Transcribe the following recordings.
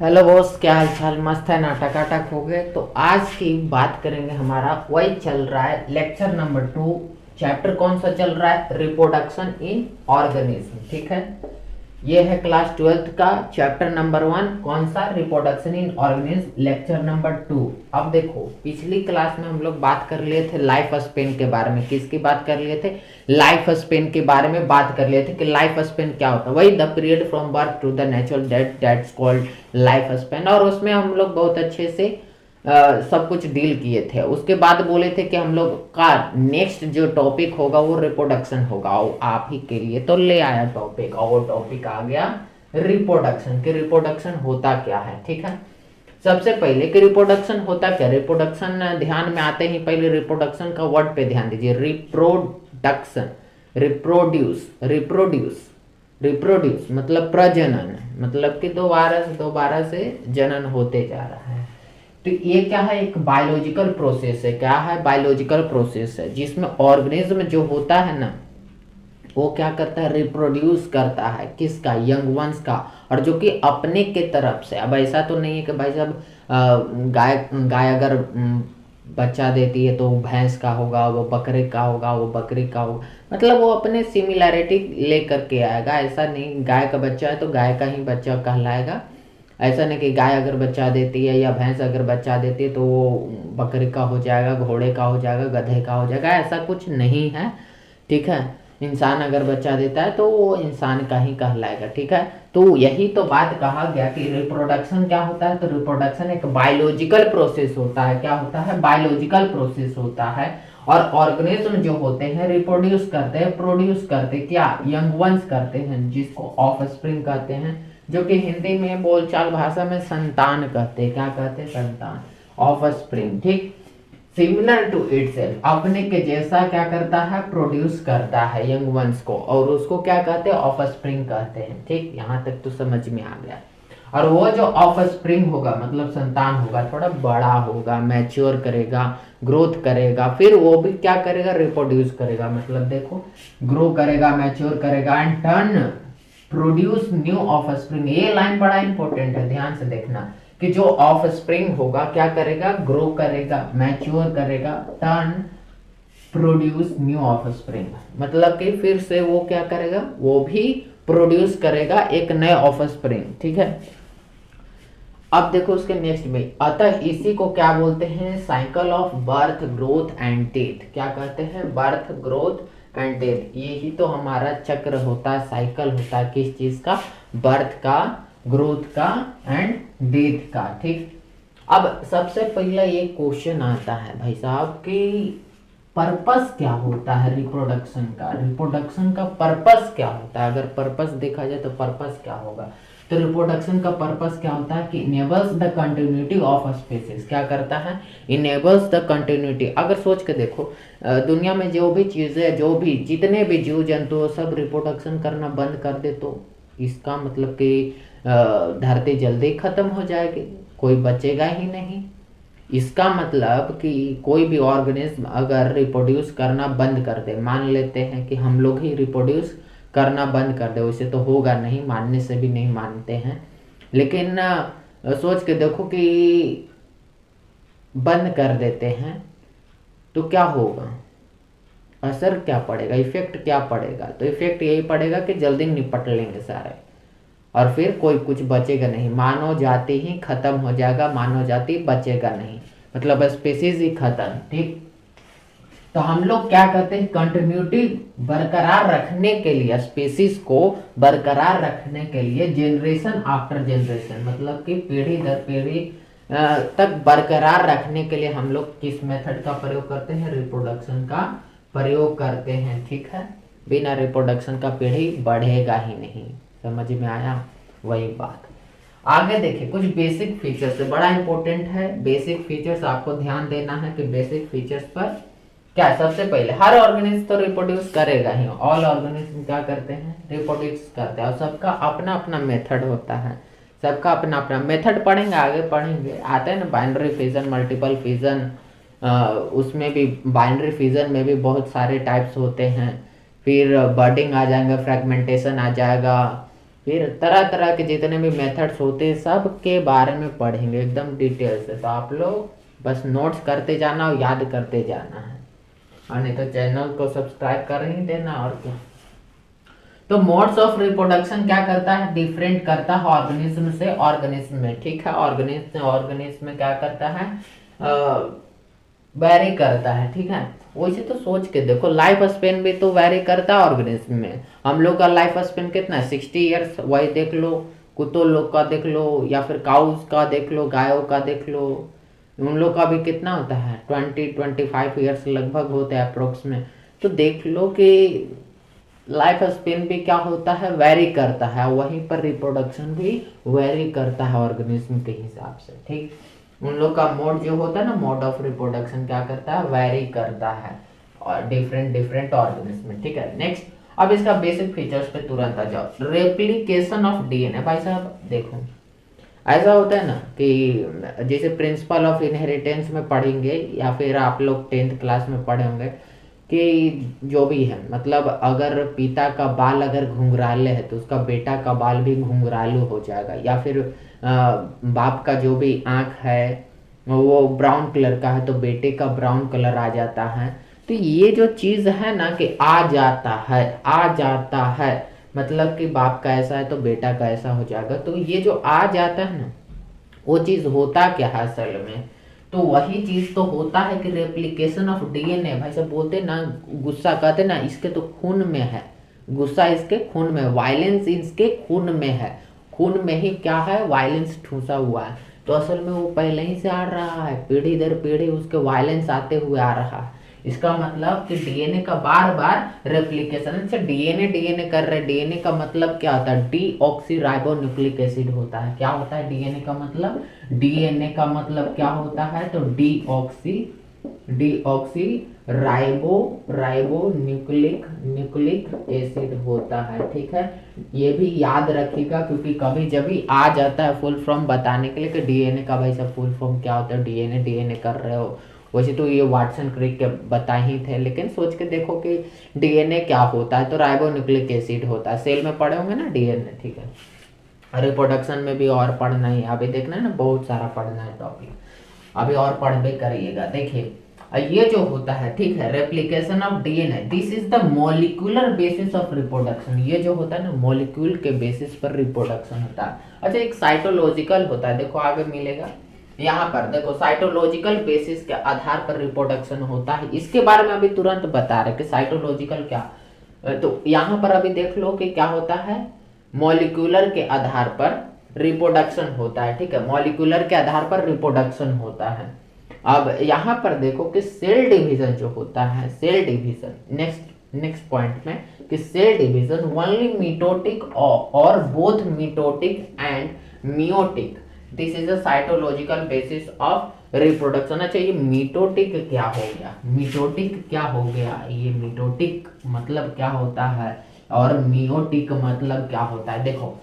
Hello boss, क्या हाल चाल? मस्त है ना? टकाटक हो गए। तो आज की बात करेंगे, हमारा वही चल रहा है लेक्चर नंबर 2। चैप्टर कौन सा चल रहा है? Reproduction in organism. ठीक है, ये है क्लास 12th का चैप्टर नंबर 1। कौन सा? Reproduction in organism, lecture number 2। अब देखो, पिछली क्लास में हम लोग बात कर लिए थे लाइफ स्पेन के बारे में। किसकी बात कर लिए थे? लाइफ स्पेन के बारे में बात कर लिए थे कि लाइफ स्पेन क्या होता है। वही the period from birth to the natural death, that's called life span. और उसमें हम लोग बहुत अच्छे से सब कुछ डील किए थे। उसके बाद बोले थे कि हम लोग का नेक्स्ट जो टॉपिक होगा वो रिप्रोडक्शन होगा, और आप ही के लिए तो ले आया टॉपिक, और वो टॉपिक आ गया रिप्रोडक्शन। कि रिप्रोडक्शन होता क्या है। ठीक है, सबसे पहले कि रिप्रोडक्शन होता क्या? रिप्रोडक्शन ध्यान में आते ही पहले रिप्रोडक्शन का वर्ड पे ध्यान दीजिए। रिप्रोडक्शन, रिप्रोड्यूस, रिप्रोड्यूस, रिप्रोड्यूस मतलब प्रजनन, मतलब कि दोबारा से जनन होते जा रहा है। तो ये क्या है? एक बायोलॉजिकल प्रोसेस है। क्या है? बायोलॉजिकल प्रोसेस है, जिसमें ऑर्गेनिज्म जो होता है ना, वो क्या करता है? रिप्रोड्यूस करता है। किसका? यंग वंस का। और जो कि अपने के तरफ से। अब ऐसा तो नहीं है कि भाई साहब गाय गाय अगर बच्चा देती है तो वो भैंस का होगा, वो बकरे का होगा, वो बकरी का होगा। मतलब वो अपने सिमिलैरिटी लेकर के आएगा। ऐसा नहीं, गाय का बच्चा है तो गाय का ही बच्चा कहलाएगा। ऐसा नहीं कि गाय अगर बच्चा देती है या भैंस अगर बच्चा देती है तो वो बकरी का हो जाएगा, घोड़े का हो जाएगा, गधे का हो जाएगा। ऐसा कुछ नहीं है। ठीक है, इंसान अगर बच्चा देता है तो वो इंसान का ही कहलाएगा। ठीक है, तो यही तो बात कहा गया कि रिप्रोडक्शन क्या होता है। तो रिप्रोडक्शन एक बायोलॉजिकल प्रोसेस होता है। क्या होता है? बायोलॉजिकल प्रोसेस होता है। और ऑर्गेनिज्म जो होते हैं रिप्रोड्यूस करते हैं, प्रोड्यूस करते क्या? यंग वंस करते हैं, जिसको ऑफस्प्रिंग कहते हैं, जो कि हिंदी में बोलचाल भाषा में संतान कहते हैं। क्या कहते हैं? संतान, ऑफस्प्रिंग। ठीक, सिमिलर टू इटसेल्फ, अपने के जैसा क्या करता है? प्रोड्यूस करता है यंग वंस को, और उसको क्या कहते हैं? ऑफस्प्रिंग कहते हैं। ठीक, यहाँ तक तो समझ में आ गया। और वो जो ऑफस्प्रिंग होगा, मतलब संतान होगा, थोड़ा बड़ा होगा, मैच्योर करेगा, ग्रोथ करेगा, फिर वो भी क्या करेगा? रिप्रोड्यूस करेगा। मतलब देखो, ग्रो करेगा, मैच्योर करेगा, and turn produce new offspring. ये लाइन बड़ा इंपॉर्टेंट है, ध्यान से देखना कि जो ऑफस्प्रिंग होगा क्या करेगा? ग्रो करेगा, मैच्योर करेगा, टर्न प्रोड्यूस न्यू ऑफस्प्रिंग। मतलब कि फिर से वो क्या करेगा? वो भी प्रोड्यूस करेगा एक नए ऑफस्प्रिंग। ठीक है, अब देखो उसके नेक्स्ट में, अतः इसी को क्या बोलते हैं? Cycle of birth, growth and death. क्या कहते हैं? Birth, growth and death. यही तो हमारा चक्र होता है, साइकिल होता है। किस चीज का? बर्थ का, ग्रोथ का एंड डेथ का। ठीक, अब सबसे पहला ये क्वेश्चन आता है भाई साहब कि पर्पस क्या होता है रिप्रोडक्शन का? रिप्रोडक्शन का पर्पस क्या होता है? अगर पर्पस देखा जाए तो पर्पस क्या होगा? तो रिप्रोडक्शन का पर्पस क्या होता है कि enables the continuity of species. क्या करता है? Enables the continuity. अगर सोच के देखो, दुनिया में जो भी चीज़ें, जो भी जितने भी जीव जंतु सब रिप्रोडक्शन करना बंद कर दे तो इसका मतलब कि धरती जल्दी खत्म हो जाएगी, कोई बचेगा ही नहीं। इसका मतलब कि कोई भी ऑर्गेनिज्म अगर रिप्रोड्यूस करना बंद कर दे, मान लेते हैं कि हम लोग ही रिप्रोड्यूस करना बंद कर दे, वैसे तो होगा नहीं, मानने से भी नहीं मानते हैं, लेकिन सोच के देखो कि बंद कर देते हैं तो क्या होगा? असर क्या पड़ेगा? इफेक्ट क्या पड़ेगा? तो इफेक्ट यही पड़ेगा कि जल्दी निपट लेंगे सारे, और फिर कोई कुछ बचेगा नहीं, मानव जाति ही खत्म हो जाएगा, मानव जाति बचेगा नहीं, मतलब स्पीसीज ही खत्म। ठीक, तो हम लोग क्या कहते हैं? कंटिन्यूटी बरकरार रखने के लिए, स्पीसीज को बरकरार रखने के लिए जेनरेशन आफ्टर जेनरेशन, मतलब कि पीढ़ी दर पीढ़ी तक बरकरार रखने के लिए हम लोग किस मेथड का प्रयोग करते हैं? रिप्रोडक्शन का प्रयोग करते हैं। ठीक है, बिना रिप्रोडक्शन का पीढ़ी बढ़ेगा ही नहीं। समझ में आया? वही बात। आगे देखिए, कुछ बेसिक फीचर्स है, बड़ा इंपॉर्टेंट है बेसिक फीचर्स, आपको ध्यान देना है कि बेसिक फीचर्स पर क्या। सबसे पहले, हर ऑर्गेनिज्म तो रिप्रोड्यूस करेगा ही, ऑल ऑर्गेनिज्म क्या करते हैं? रिप्रोड्यूस करते हैं, और सबका अपना अपना मेथड होता है, सबका अपना अपना मेथड। पढ़ेंगे, आगे पढ़ेंगे, आते हैं ना बाइनरी फिजन, मल्टीपल फिजन, उसमें भी बाइनरी फिजन में भी बहुत सारे टाइप्स होते हैं। फिर बर्डिंग आ जाएंगे, फ्रेगमेंटेशन आ जाएगा, फिर तरह तरह के जितने भी मेथड्स होते हैं सब के बारे में पढ़ेंगे एकदम डिटेल से। तो आप लोग बस नोट्स करते जाना और याद करते जाना है, और नहीं तो चैनल को सब्सक्राइब कर ही देना और क्या। तो मोड्स ऑफ रिप्रोडक्शन क्या करता है, डिफरेंट करता है ऑर्गेनिज्म से ऑर्गेनिज्म में, ठीक है। ऑर्गेनिज्म से ऑर्गेनिज्म में क्या करता है, वेरी करता है, ठीक है। वैसे तो सोच के देखो, लाइफ स्पेन भी तो वेरी करता है ऑर्गेनिज्म में। हम लोग का लाइफ स्पेन कितना है, 60 ईयर्स। वही देख लो, कुत्तों लोग का देख लो, या फिर काउस का देख लो, गायों का देख लो, उन लोग का भी कितना होता है, 20-25 ईयर्स लगभग होता है अप्रोक्स में। तो देख लो कि लाइफ स्पेन भी क्या होता है, वेरी करता है। वहीं पर रिप्रोडक्शन भी वेरी करता है ऑर्गेनिज्म के हिसाब से, ठीक। उन लोग का मोड जो होता है ना, मोड ऑफ रिप्रोडक्शन क्या करता है, वेरी करता है और डिफरेंट डिफरेंट ऑर्गेनिज्म में, ठीक है। नेक्स्ट, अब इसका बेसिक फीचर्स पे तुरंत आ जाओ। Replication of DNA. भाई साहब देखो, ऐसा होता है ना कि जैसे प्रिंसिपल ऑफ इनहेरिटेंस में पढ़ेंगे, या फिर आप लोग 10th क्लास में पढ़े होंगे कि जो भी है, मतलब अगर पिता का बाल अगर घुंघराले है तो उसका बेटा का बाल भी घुंघरालू हो जाएगा। या फिर बाप का जो भी आँख है वो ब्राउन कलर का है तो बेटे का ब्राउन कलर आ जाता है। तो ये जो चीज़ है ना कि आ जाता है, मतलब कि बाप का ऐसा है तो बेटा का ऐसा हो जाएगा। तो ये जो आ जाता है ना, वो चीज़ होता क्या है असल में, तो वही चीज तो होता है कि रेप्लिकेशन ऑफ डीएनए। भाई साहब बोलते ना, गुस्सा कहते ना, इसके तो खून में है, गुस्सा इसके खून में, वायलेंस इसके खून में है, खून में ही क्या है, वायलेंस ठूसा हुआ है। तो असल में वो पहले ही से आ रहा है, पीढ़ी दर पीढ़ी उसके वायलेंस आते हुए आ रहा है। इसका मतलब कि डीएनए का बार बार रेप्लिकेशन से डीएनए कर रहे। डीएनए का मतलब क्या होता है, डीऑक्सीराइबोन्यूक्लिक एसिड होता है। क्या होता है डीएनए का मतलब, डीएनए का मतलब क्या होता है, तो न्यूक्लिक एसिड होता है, ठीक है। ये भी याद रखिएगा, क्योंकि कभी जब भी आ जाता है फुल फॉर्म बताने के लिए कि डीएनए का भाई सब फुल फॉर्म क्या होता है, डीएनए कर रहे हो। वैसे तो ये वाटसन क्रिक के बता ही थे, लेकिन सोच के देखो कि डीएनए क्या होता है, तो राइबोन्यूक्लिक एसिड होता है। सेल में पढ़े होंगे ना डीएनए, ठीक है। रिप्रोडक्शन में भी और पढ़ना ही, अभी देखना है ना, बहुत सारा पढ़ना है टॉपिक, अभी और पढ़ करिएगा। देखिए ये जो होता है, ठीक है, replication of DNA, this is the molecular basis of reproduction. ये जो होता है ना, मॉलिक्यूल के बेसिस पर रिप्रोडक्शन होता है। अच्छा, एक साइटोलॉजिकल होता है, देखो आगे मिलेगा यहाँ पर, देखो साइटोलॉजिकल बेसिस के आधार पर रिप्रोडक्शन होता है। इसके बारे में अभी तुरंत बता रहे कि साइटोलॉजिकल क्या, तो यहाँ पर अभी देख लो कि क्या होता है, मॉलिक्यूलर के आधार पर रिप्रोडक्शन होता है, ठीक है। मॉलिक्यूलर के आधार पर रिप्रोडक्शन होता है। अब यहाँ पर देखो कि सेल डिवीजन जो होता है, सेल डिवीजन, नेक्स्ट पॉइंट में, कि सेल डिवीजन ओनली मिटोटिक और both mitotic and meiotic, this is a cytological basis of reproduction. अच्छा, ये मिटोटिक क्या हो गया, मिटोटिक क्या हो गया, ये मिटोटिक मतलब क्या होता है और मियोटिक मतलब क्या होता है। देखो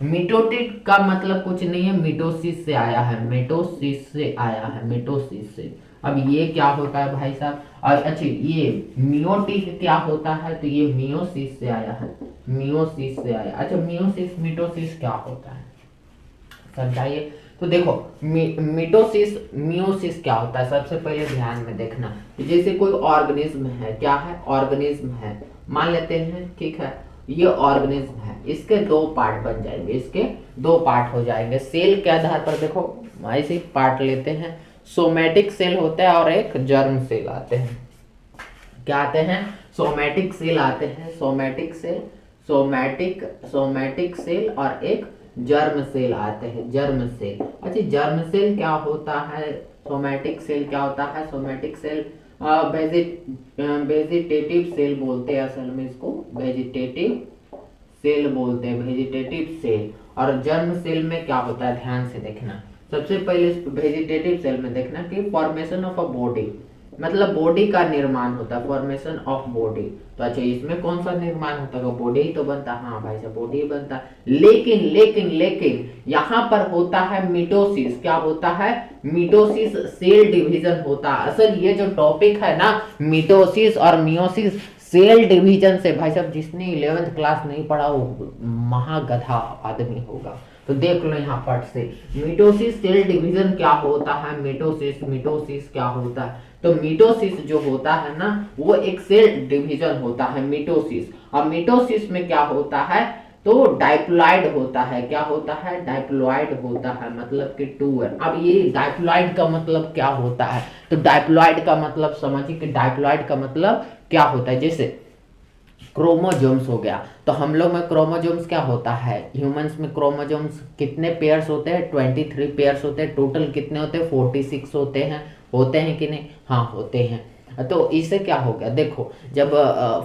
मिटोटिक का मतलब कुछ नहीं है, मिटोसिस से आया है, मिटोसिस से आया है, मिटोसिस से। अब ये क्या होता है भाई साहब, और अच्छा ये मियोटिक क्या होता है, तो ये मियोसिस से आया है, मियोसिस से आया। अच्छा, मियोसिस मिटोसिस क्या होता है समझाइए। तो देखो मिटोसिस मियोसिस क्या होता है, सबसे पहले ध्यान में देखना। जैसे कोई ऑर्गेनिज्म है, क्या है, ऑर्गेनिज्म है, मान लेते हैं, ठीक है, ये ऑर्गेनिज्म है, इसके दो पार्ट बन जाएंगे, इसके दो पार्ट हो जाएंगे। सेल के आधार पर देखो ऐसे पार्ट लेते हैं, सोमैटिक सेल होता है और एक जर्म सेल आते हैं। क्या आते हैं, सोमैटिक सेल आते हैं, सोमैटिक सेल और एक जर्म सेल आते हैं, जर्म सेल। अच्छा, जर्म सेल क्या होता है, सोमैटिक सेल क्या होता है, सोमैटिक सेल वेजिटेटिव सेल बोलते हैं, असल में इसको वेजिटेटिव सेल बोलते हैं, वेजिटेटिव सेल। और जर्म सेल में क्या होता है, ध्यान से देखना। सबसे पहले वेजिटेटिव सेल में देखना कि फॉर्मेशन ऑफ अ बॉडी, मतलब बॉडी का निर्माण होता है, फॉर्मेशन ऑफ बॉडी। तो अच्छा, इसमें कौन सा निर्माण होता है, बॉडी ही तो बनता है, हाँ भाई साहब बॉडी ही बनता है। लेकिन यहाँ पर होता है मिटोसिस, क्या होता है, मिटोसिस सेल डिवीजन होता है। असल ये जो टॉपिक है ना, मिटोसिस और मियोसिस, सेल डिवीजन से, भाई साहब जिसने 11th क्लास नहीं पढ़ा वो महागधा आदमी होगा। तो देख लो यहाँ पर से मिटोसिस सेल डिवीजन क्या होता है, मिटोसिस क्या होता है। तो मिटोसिस जो होता है ना वो एक सेल डिवीजन होता है मिटोसिस। और मिटोसिस में क्या होता है तो डाइप्लॉइड होता है। क्या होता है, डाइप्लॉइड होता है, मतलब कि 2n। अब ये डाइप्लॉइड का मतलब क्या होता है, तो डाइप्लॉइड का मतलब समझिए कि डाइप्लॉइड का मतलब क्या होता है। जैसे क्रोमोजोम्स हो गया, तो हम लोग में क्रोमोजोम्स क्या होता है, ह्यूमंस में क्रोमोजोम्स कितने पेयर्स होते हैं, 23 पेयर्स होते हैं। टोटल कितने होते हैं, 46 होते हैं कि नहीं, हाँ होते हैं। तो इससे क्या हो गया, देखो जब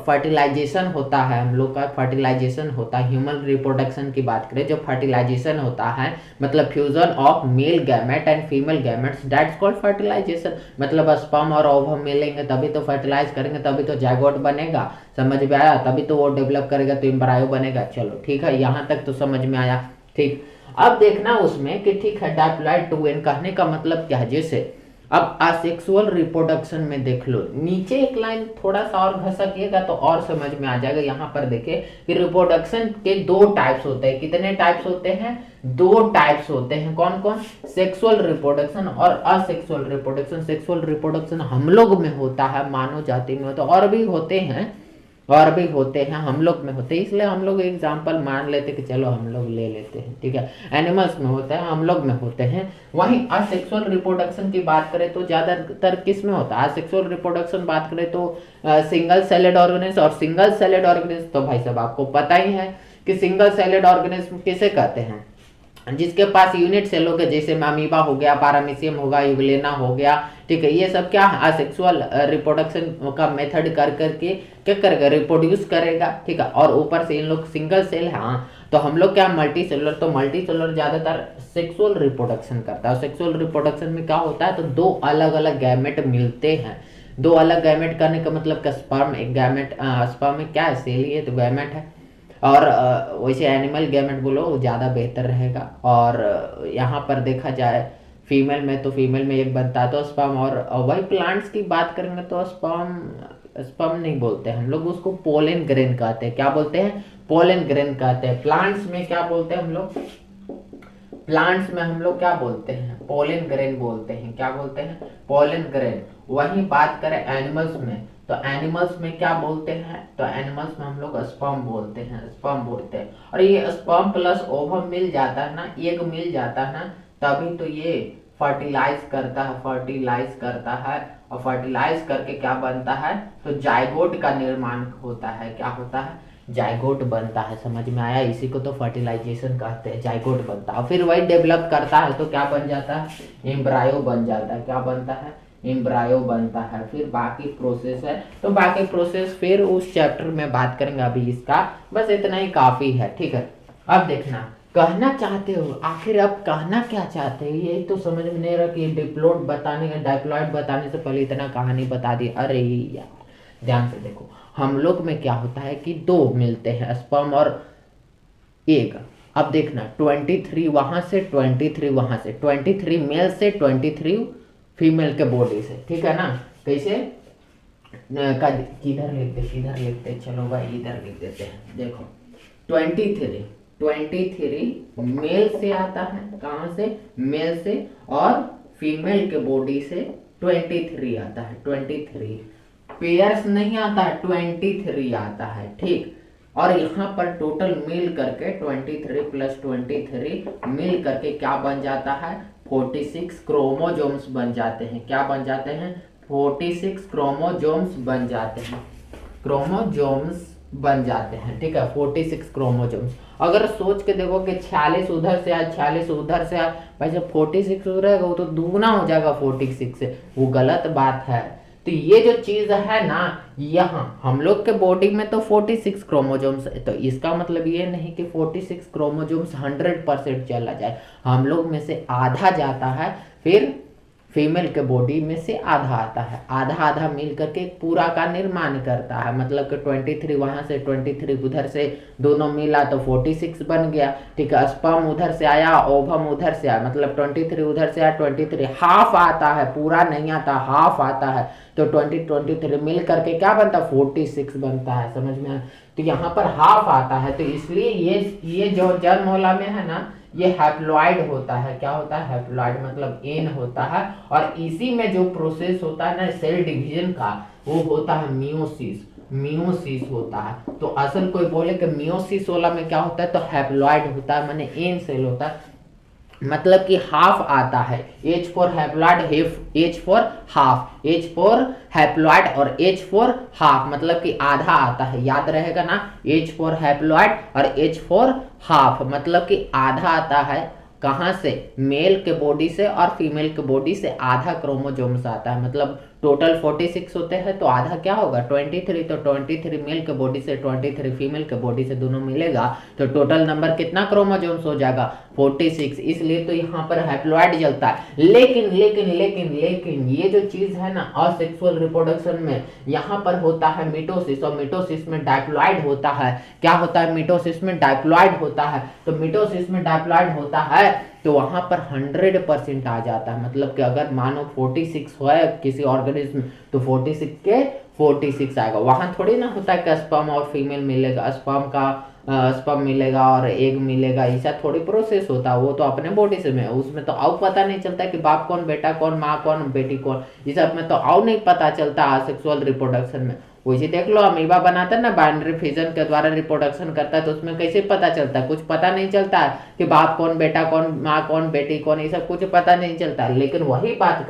फर्टिलाइजेशन होता है, हम लोग का फर्टिलाइजेशन होता है, ह्यूमन रिप्रोडक्शन की बात करें, जब फर्टिलाइजेशन होता है मतलब fusion of male gamete and female gametes, that's called fertilisation. मतलब स्पर्म और ओवम मिलेंगे तभी तो फर्टिलाइज करेंगे, तभी तो जाइगोट बनेगा, समझ में आया, तभी तो वो डेवलप करेगा तो एम्ब्रायो बनेगा। चलो ठीक है, यहाँ तक तो समझ में आया। ठीक, अब देखना उसमें कि ठीक है डाइप्लॉइड 2n कहने का मतलब क्या है। जैसे अब असेक्सुअल रिप्रोडक्शन में देख लो, नीचे एक लाइन थोड़ा सा और घसकिएगा तो और समझ में आ जाएगा। यहाँ पर देखिए कि रिप्रोडक्शन के 2 टाइप्स होते हैं। कितने टाइप्स होते हैं, 2 टाइप्स होते हैं। कौन कौन, सेक्सुअल रिप्रोडक्शन और असेक्सुअल रिप्रोडक्शन। सेक्सुअल रिप्रोडक्शन हम लोग में होता है, मानव जाति में होता है, और भी होते हैं हम लोग में होते हैं, इसलिए हम लोग एग्जाम्पल मान लेते कि चलो हम लोग ले लेते हैं, ठीक है। एनिमल्स में होते हैं, हम लोग में होते हैं। वहीं असेक्सुअल रिप्रोडक्शन की बात करें तो ज्यादातर किस में होता है, असेक्सुअल रिप्रोडक्शन बात करें तो सिंगल सेलेड ऑर्गेनिज्म। और सिंगल सेलेड ऑर्गेनिज्म तो भाई साहब आपको पता ही है कि सिंगल सेलेड ऑर्गेनिज्म किसे कहते हैं, जिसके पास यूनिट सेल हो गए, जैसे अमीबा हो गया, पारामीशियम होगा, यूग्लेना हो गया, ठीक है। ये सब क्या है, असेक्सुअल रिप्रोडक्शन का मेथड कर करके क्या करेगा, रिप्रोड्यूस करेगा, ठीक है। और ऊपर से इन लोग सिंगल सेल है, हाँ। तो हम लोग क्या मल्टी सेलुलर, तो मल्टी सेलुलर ज्यादातर सेक्सुअल रिप्रोडक्शन करता है। सेक्सुअल रिप्रोडक्शन में क्या होता है, तो 2 अलग अलग गैमेट मिलते हैं। 2 अलग गैमेट करने का मतलब का स्पर्म एक गैमेट, स्पर्म में क्या है, सेल ही है तो गैमेट है। और वैसे एनिमल गैमेट बोलो ज़्यादा बेहतर रहेगा। और यहाँ पर देखा जाए फीमेल में, तो फीमेल में एक बनता है तो स्पर्म। और वही प्लांट्स की बात करेंगे तो स्पर्म नहीं बोलते हम लोग, उसको पोलन ग्रेन कहते हैं। क्या बोलते हैं, पोलन ग्रेन कहते हैं। प्लांट्स में क्या बोलते हैं हम लोग, प्लांट्स में हम लोग क्या बोलते हैं, पोलन ग्रेन बोलते हैं। क्या बोलते हैं, पोलन ग्रेन। वहीं बात करें एनिमल्स में, तो एनिमल्स में क्या बोलते हैं, तो एनिमल्स में हम लोग स्पर्म बोलते हैं, स्पर्म बोलते हैं। और ये स्पर्म प्लस ओवम मिल जाता है ना, एग मिल जाता है ना, तभी तो ये फर्टिलाइज करता है, और फर्टिलाइज करके क्या बनता है, तो जाइगोट का निर्माण होता है। क्या होता है, जाइगोट बनता है। समझ में आया, इसी को तो फर्टिलाइजेशन कहते हैं, जाइगोट बनता है। फिर वही डेवलप करता है तो क्या बन जाता है, एम्ब्रायो बन जाता है। क्या बनता है, एम्ब्रायो बनता है। फिर बाकी प्रोसेस है, तो बाकी प्रोसेस फिर उस चैप्टर में बात करेंगे, अभी इसका बस इतना ही काफी है, ठीक है। अब देखना कहना चाहते हो, आखिर अब कहना क्या चाहते हो, ये तो समझ में नहीं रहा कि डिप्लॉइड बताने का, डाइप्लॉइड बताने से पहले इतना कहानी बता दी। अरे यार ध्यान से देखो, हम लोग में क्या होता है कि 2 मिलते हैं, स्पर्म और एग। अब देखना 23 वहां से, 23 वहां से, 23 मेल से, 23 फीमेल के बॉडी से, ठीक है ना। कैसे, किधर लिखते, चलो भाई इधर लिख देते हैं। देखो 23 मेल से आता है, कहां से, मेल से, और फीमेल के बॉडी से 23 आता है। 23 पेयर्स नहीं आता है, 23 आता है, ठीक। और यहाँ पर टोटल मिल करके 23 + 23 मिल करके क्या बन जाता है, 46 क्रोमोजोम्स बन जाते हैं। क्या बन जाते हैं, 46 क्रोमोजोम्स बन जाते हैं, क्रोमोजोम्स बन जाते हैं, ठीक है। 46 क्रोमोजोम्स। अगर सोच के देखो कि 46 उधर से आया, 46 उधर से आया, भाई जब 46 रहेगा वो तो दुगना हो जाएगा 46 से, वो गलत बात है। तो ये जो चीज है ना, यहाँ हम लोग के बॉडी में तो 46 क्रोमोजोम्स है, तो इसका मतलब ये नहीं कि 46 क्रोमोजोम्स 100% चला जाए, हम लोग में से आधा जाता है, फिर फीमेल के बॉडी में से आधा आता है, आधा आधा मिल करके एक पूरा का निर्माण करता है। मतलब कि 23 वहां से 23 उधर से दोनों मिला तो 46 बन गया। ठीक है, स्पर्म उधर से आया, ओवम उधर से आया, मतलब 23 उधर से आया, 23 हाफ आता है, पूरा नहीं आता, हाफ आता है। तो 23 मिल करके क्या बनता है, 46 बनता है। समझ में आया? तो यहाँ पर हाफ आता है, तो इसलिए ये जो जर्मोला में है ना, ये हैप्लॉइड होता है। क्या होता है, हैप्लॉइड, मतलब एन होता है। और इसी में जो प्रोसेस होता है ना सेल डिवीजन का, वो होता है मियोसिस। मियोसिस होता है। तो असल कोई बोले कि मियोसिस वाला में क्या होता है, तो हैप्लॉइड होता है, माने एन सेल होता है, मतलब कि हाफ आता है। H for haploid, H for half, H for haploid और H फॉर हाफ, मतलब कि आधा आता है। याद रहेगा ना, H फॉर हैप्लॉइड और H फॉर हाफ, मतलब कि आधा आता है। कहाँ से, मेल के बॉडी से और फीमेल के बॉडी से आधा क्रोमोसोम्स आता है। मतलब टोटल 46 होते हैं, तो आधा क्या होगा, 23। तो 23 मेल के बॉडी से, 23 फीमेल के बॉडी से दोनों मिलेगा, तो टोटल नंबर कितना क्रोमोसोम्स हो जाएगा, 46। इसलिए तो यहाँ पर हैप्लॉइड चलता है। लेकिन लेकिन लेकिन लेकिन ये जो चीज है ना, असेक्सुअल रिप्रोडक्शन में यहाँ पर होता है मिटोसिस, और मिटोसिस में डायप्लॉइड होता है। क्या होता है, मिटोसिस में डायप्लॉइड होता है। तो मिटोसिस में डायप्लॉइड होता है तो वहां पर 100% आ जाता है। मतलब कि अगर मानो 46 है किसी ऑर्गेनिज्म, तो 46 के 46 आएगा। वहां थोड़ी ना होता है कि स्पर्म और फीमेल मिलेगा, स्पर्म मिलेगा और एग मिलेगा, ऐसा थोड़ी प्रोसेस होता है। वो तो अपने बॉडी से में, उसमें तो आओ पता नहीं चलता कि बाप कौन, बेटा कौन, माँ कौन, बेटी कौन, ये सब में तो आओ नहीं पता चलता असेक्सुअल रिप्रोडक्शन में। वैसे देख लो, अमीबा बनाता है ना, बाइनरी फिजन के द्वारा रिप्रोडक्शन करता है, तो उसमें कैसे पता चलता है, कुछ पता नहीं चलता है कि बाप कौन, बेटा कौन, माँ कौन, बेटी कौन, ये सब कुछ पता नहीं चलता है। लेकिन वही बात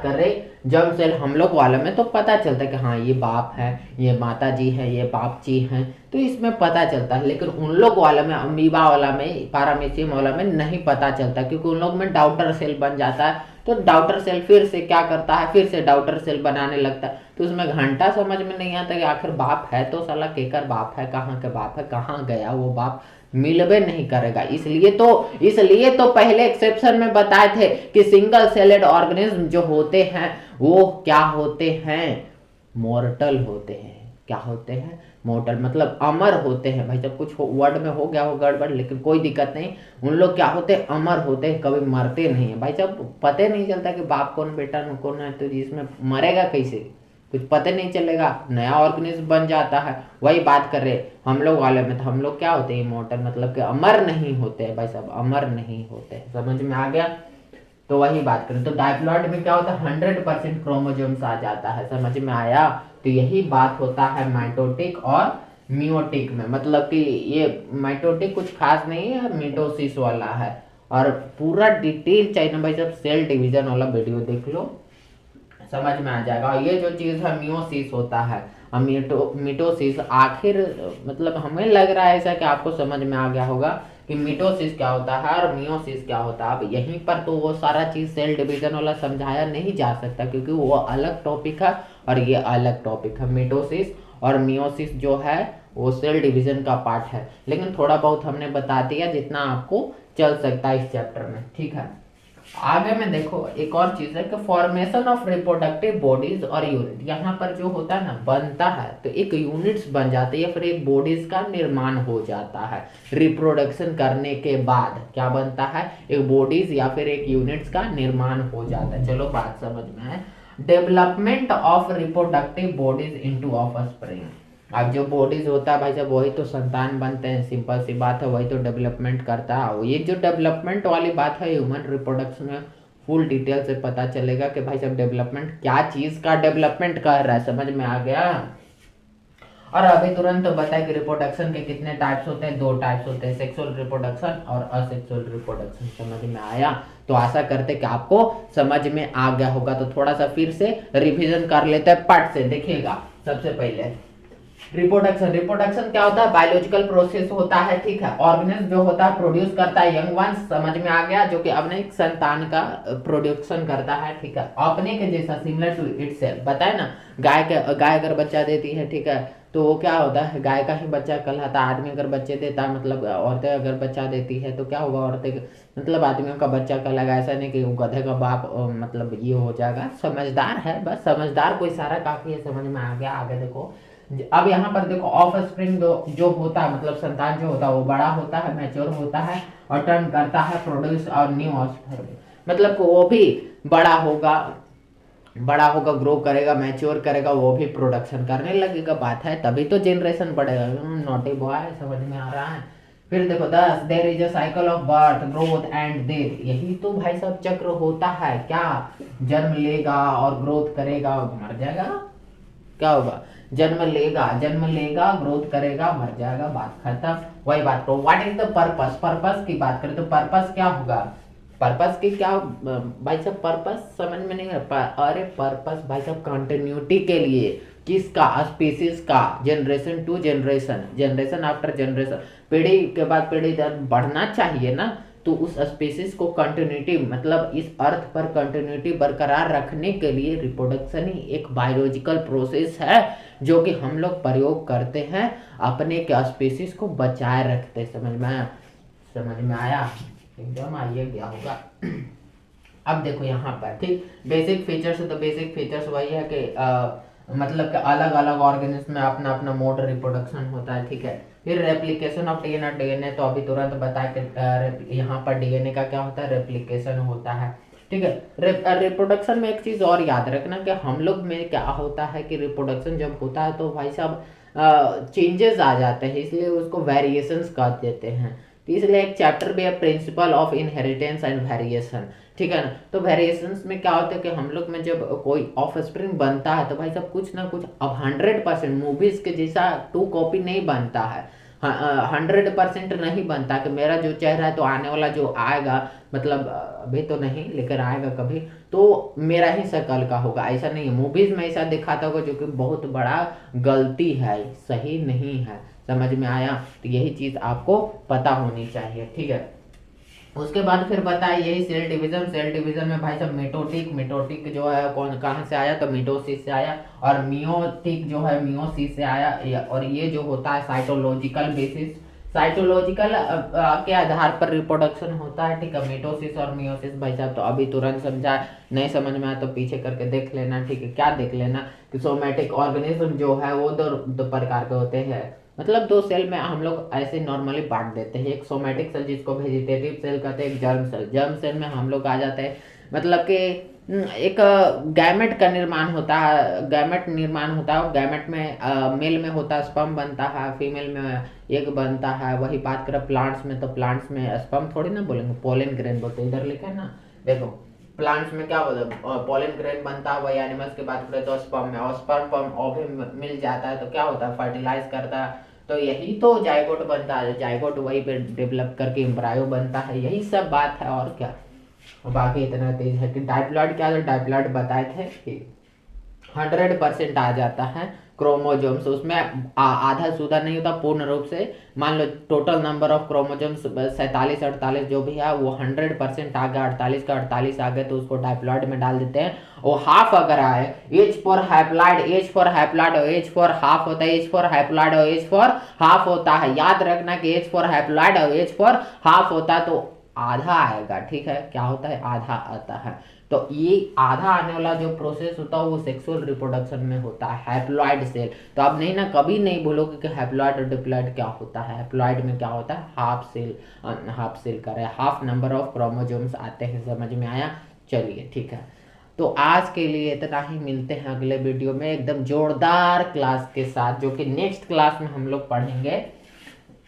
कर रहे जर्म सेल हम लोग वालों में तो पता चलता है कि हाँ ये बाप है, ये माता जी है, ये बाप जी हैं, तो इसमें पता चलता है। लेकिन उन लोग वाला में, अमीबा वाला में, पैरामीशियम वाला में नहीं पता चलता, क्योंकि उन लोग में डाउटर सेल बन जाता है। तो डाउटर सेल फिर से क्या करता है, फिर से डाउटर सेल बनाने लगता है। तो उसमें घंटा समझ में नहीं आता कि आखिर बाप है तो साला केकर बाप है, कहाँ के बाप है, कहाँ गया वो बाप, मिलबे नहीं करेगा। इसलिए तो पहले एक्सेप्शन में बताए थे कि सिंगल सेलेड ऑर्गेनिज्म जो होते हैं वो क्या होते हैं, मॉर्टल होते हैं। क्या होते हैं, मॉर्टल, मतलब अमर होते हैं। भाई जब कुछ वर्ड में हो गया हो गड़बड़, लेकिन कोई दिक्कत नहीं, उन लोग क्या होते हैं, अमर होते हैं, कभी मरते नहीं है। भाई जब पता नहीं चलता कि बाप कौन, बेटा कौन है, तो इसमें मरेगा कैसे, कुछ पता नहीं चलेगा, नया ऑर्गेनिज्म बन जाता है। वही बात कर रहे हम लोग वाले में, तो हम लोग क्या होते हैं, इमॉर्टल, मतलब कि अमर नहीं होते हैं। भाई साहब अमर नहीं होते, समझ में आ गया। तो वही बात करें तो डायप्लॉइड में क्या होता है, 100% क्रोमोसोम्स आ जाता है। समझ में आया। तो यही बात होता है माइटोटिक और मियोटिक में। मतलब कि ये माइटोटिक कुछ खास नहीं है, मिटोसिस वाला है। और पूरा डिटेल चाहिए ना भाई साहब, सेल डिवीजन वाला वीडियो देख लो, समझ में आ जाएगा। और ये जो चीज है मियोसिस होता है, मिटोसिस, आखिर मतलब हमें लग रहा है ऐसा कि आपको समझ में आ गया होगा कि मिटोसिस क्या होता है और मियोसिस क्या होता है। अब यहीं पर तो वो सारा चीज सेल डिवीजन वाला समझाया नहीं जा सकता, क्योंकि वो अलग टॉपिक है और ये अलग टॉपिक है। मिटोसिस और मियोसिस जो है वो सेल डिवीजन का पार्ट है, लेकिन थोड़ा बहुत हमने बता दिया जितना आपको चल सकता है इस चैप्टर में। ठीक है, आगे में देखो एक और चीज है कि फॉर्मेशन ऑफ रिप्रोडक्टिव बॉडीज और यूनिट। यहाँ पर जो होता है ना, बनता है तो एक यूनिट्स बन जाते हैं, फिर एक बॉडीज का निर्माण हो जाता है। रिप्रोडक्शन करने के बाद क्या बनता है, एक बॉडीज या फिर एक यूनिट्स का निर्माण हो जाता है। चलो बात समझ में है। Development of reproductive bodies into offspring. अब जो बॉडीज होता है भाई साहब वही तो संतान बनते हैं, सिंपल सी बात है, वही तो डेवलपमेंट करता है। ये जो डेवलपमेंट वाली बात है ह्यूमन रिप्रोडक्शन में फुल डिटेल से पता चलेगा कि भाई साहब डेवलपमेंट क्या चीज का डेवलपमेंट कर रहा है, समझ में आ गया। और अभी तुरंत तो बताया कि रिप्रोडक्शन के कितने टाइप्स होते हैं, 2 टाइप्स होते हैं, सेक्सुअल रिप्रोडक्शन और असेक्सुअल रिप्रोडक्शन। समझ में आया। तो आशा करते कि आपको समझ में आ गया होगा। तो थोड़ा सा फिर से रिवीजन कर लेते हैं पार्ट से। देखिएगा सबसे पहले रिप्रोडक्शन क्या होता है, बायोलॉजिकल प्रोसेस होता है। ठीक है, ऑर्गेनिज्म जो होता है प्रोड्यूस करता है यंग वंस, समझ में आ गया, जो कि अपने एक संतान का प्रोडक्शन करता है। ठीक है, अपने के जैसा, सिमिलर टू इटसेल्फ। बताए ना, गाय अगर बच्चा देती है, ठीक है, तो वो क्या होता है, गाय का ही बच्चा कहलाता है। आदमी अगर बच्चे देता है, मतलब औरतें अगर बच्चा देती है तो क्या होगा, औरतें मतलब आदमियों का बच्चा कहलाएगा। ऐसा नहीं कि वो गधे का बाप मतलब ये हो जाएगा। समझदार है, बस समझदार को इशारा काफी है, समझ में आ गया। आगे देखो, अब यहाँ पर देखो ऑफ स्प्रिंग जो होता है, मतलब संतान जो होता है वो बड़ा होता है, मैच्योर होता है और टर्न करता है प्रोड्यूस और न्यू ऑफस्प्रिंग, मतलब वो भी बड़ा होगा, ग्रो करेगा, मैच्योर करेगा, वो भी प्रोडक्शन करने लगेगा। बात है तभी तो जनरेशन बढ़ेगा। नॉटी बॉय, समझ में आ रहा है। फिर देखो, दस there is a cycle of birth growth and death. यही तो भाई साहब चक्र होता है। क्या, जन्म लेगा और ग्रोथ करेगा और मर जाएगा। क्या होगा, जन्म लेगा ग्रोथ करेगा मर जाएगा, बात खत्म। वही बात करो, what is the purpose, purpose की बात करें तो पर्पस क्या होगा, पर्पस की क्या भाई साहब, पर्पस समझ में नहीं है। अरे पर्पस भाई साहब कंटिन्यूटी के लिए, किसका, स्पीसीज का, generation to generation, generation after generation, पीढ़ी के बाद पीढ़ी बढ़ना चाहिए ना। तो उस स्पीसीज को कंटिन्यूटी, मतलब इस अर्थ पर कंटिन्यूटी बरकरार रखने के लिए रिप्रोडक्शन ही एक बायोलॉजिकल प्रोसेस है जो कि हम लोग प्रयोग करते हैं अपने के स्पीसीज को बचाए रखते। समझ में आया एकदम, आइए गया होगा। अब देखो यहाँ पर ठीक बेसिक फीचर्स, तो बेसिक फीचर्स वही है कि मतलब कि अलग अलग ऑर्गेनिज्म में अपना अपना मोड रिप्रोडक्शन होता है, ठीक है। फिर रेप्लिकेशन ऑफ डीएनए, डीएनए तो अभी तुरंत बताया कि यहाँ पर डीएनए का क्या होता है, रेप्लिकेशन होता है, ठीक है। रिप्रोडक्शन में एक चीज और याद रखना कि हम लोग में क्या होता है कि रिप्रोडक्शन जब होता है तो भाई साहब चेंजेस आ जाते हैं, इसलिए उसको वेरिएशंस कह देते हैं। तो इसलिए एक चैप्टर भी है, principle of inheritance and variation, ठीक है ना। तो वेरिएशंस में क्या होता है कि हम लोग में जब कोई ऑफ स्प्रिंग बनता है तो भाई साहब कुछ ना कुछ, अब 100% मूवीज के जैसा 2 कॉपी नहीं बनता है, 100% नहीं बनता कि मेरा जो चेहरा है तो आने वाला जो आएगा, मतलब अभी तो नहीं लेकिन आएगा कभी तो मेरा ही शक्ल का होगा, ऐसा नहीं है। मूवीज में ऐसा दिखाता होगा जो कि बहुत बड़ा गलती है, सही नहीं है। समझ में आया, तो यही चीज आपको पता होनी चाहिए, ठीक है। उसके बाद फिर बताया यही सेल डिवीजन, सेल डिवीजन में भाई साहब मिटोटिक, मिटोटिक जो है कौन कहाँ से आया, तो मिटोसिस से आया, और मियोटिक जो है मियोसिस से आया, और ये जो होता है साइटोलॉजिकल बेसिस, साइटोलॉजिकल के आधार पर रिप्रोडक्शन होता है, ठीक है। मिटोसिस और मियोसिस भाई साहब तो अभी तुरंत समझा, नहीं समझ में आया तो पीछे करके देख लेना, ठीक है। क्या देख लेना कि सोमैटिक ऑर्गेनिज्म जो है वो दो प्रकार के होते हैं, मतलब 2 सेल में हम लोग ऐसे नॉर्मली बांट देते हैं। एक सोमैटिक सेल जिसको वेजिटेटिव सेल कहते हैं, एक जर्म सेल, जर्म सेल में हम लोग आ जाते हैं, मतलब कि एक गैमेट का निर्माण होता है, गैमेट निर्माण होता है, गैमेट में मेल में होता है स्पर्म बनता है, फीमेल में एग बनता है। वही बात करें प्लांट्स में, तो प्लांट्स में स्पर्म थोड़ी ना बोलेंगे, पोलन ग्रेन बोलते हैं, इधर लिखा है ना, देखो प्लांट्स में क्या बोलते हैं, पोलन ग्रेन बनता है। वही एनिमल्स की बात करें तो स्पर्म में, और स्पर्म ओवम मिल जाता है तो क्या होता है, फर्टिलाइज करता है, तो यही तो जाइगोट बनता है, जाइगोट वही पे डेवलप करके एम्ब्रायो बनता है, यही सब बात है और क्या। बाकी इतना तेज है कि डाइप्लॉइड क्या, तो डाइप्लॉइड बताए थे कि 100% आ जाता है क्रोमोजोम्स, उसमें आधा सुधा नहीं होता पूर्ण रूप से। मान लो टोटल नंबर ऑफ क्रोमोजोम्स 47 48 जो भी है वो 100% आ गया, 48 का 48 आ गए तो उसको डाइप्लॉइड में डाल देते हैं। और हाफ अगर आए, H for haploid, H for haploid और एच फॉर हाफ होता है, एच फॉर हैप्लॉइड और एच फॉर हाफ होता है। याद रखना कि एच फॉर हैप्लॉइड और एच फॉर हाफ होता है तो आधा आएगा, ठीक है। क्या होता है, आधा आता है। तो ये आधा आने वाला जो प्रोसेस होता है वो सेक्सुअल रिप्रोडक्शन में होता है, हैप्लॉइड सेल। तो आप नहीं ना कभी नहीं बोलोगे कि हैप्लॉइड और डिप्लॉइड क्या होता है। हैप्लॉइड में क्या होता है, हाफ सेल का है, हाफ नंबर ऑफ क्रोमोजोम्स आते हैं। समझ में आया, चलिए ठीक है। तो आज के लिए इतना ही, मिलते हैं अगले वीडियो में एकदम जोरदार क्लास के साथ, जो कि नेक्स्ट क्लास में हम लोग पढ़ेंगे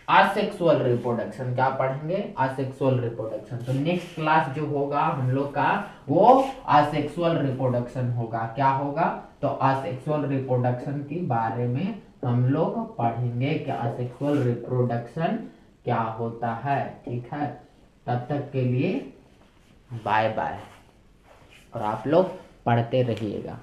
असेक्सुअल रिप्रोडक्शन। क्या पढ़ेंगे, असेक्सुअल रिप्रोडक्शन। तो नेक्स्ट क्लास जो होगा हम लोग का वो असेक्सुअल रिप्रोडक्शन होगा। क्या होगा, तो असेक्सुअल रिप्रोडक्शन के बारे में हम लोग पढ़ेंगे कि असेक्सुअल रिप्रोडक्शन क्या होता है, ठीक है। तब तक के लिए बाय बाय, और आप लोग पढ़ते रहिएगा।